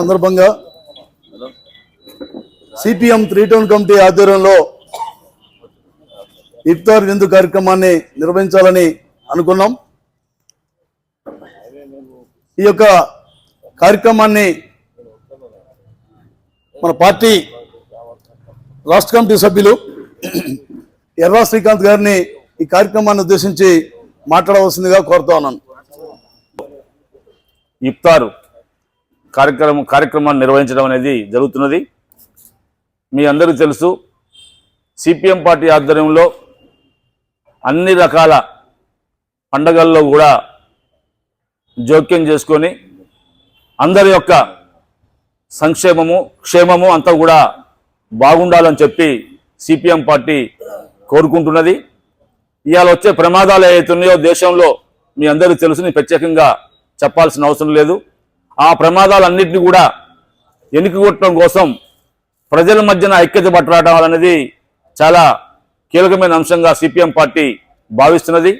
సందర్భంగా CPM 3 town committee ఆధ్వర్యంలో ఇఫ్తార్ విందు కార్యక్రమాన్ని నిర్వహించాలని అనుకున్నాం. ఈ యొక్క కార్యక్రమాన్ని మన పార్టీ రాష్ట్ర కమిటీ సభ్యులు ఎర్రా శ్రీకాంత్ గారిని ఈ కార్యక్రమాన్ని ఉద్దేశించి మాట్లాడవలసిందిగా కోరుతా ఉన్నాను. ఇఫ్తార్ కార్యక్రమాన్ని నిర్వహించడం అనేది జరుగుతున్నది. మీ అందరికీ తెలుసు, సిపిఎం పార్టీ ఆధ్వర్యంలో అన్ని రకాల పండగల్లో కూడా జోక్యం చేసుకొని అందరి యొక్క సంక్షేమము క్షేమము అంతా కూడా బాగుండాలని చెప్పి సిపిఎం పార్టీ కోరుకుంటున్నది. ఇవాళ వచ్చే ప్రమాదాలు ఏవైతున్నాయో దేశంలో మీ అందరికీ తెలుసు, నేను ప్రత్యేకంగా చెప్పాల్సిన అవసరం లేదు. ఆ ప్రమాదాలన్నింటినీ కూడా ఎన్నికగొట్టడం కోసం ప్రజల మధ్యన ఐక్యత పట్టరావడం అనేది చాలా కీలకమైన అంశంగా సిపిఎం పార్టీ భావిస్తున్నది.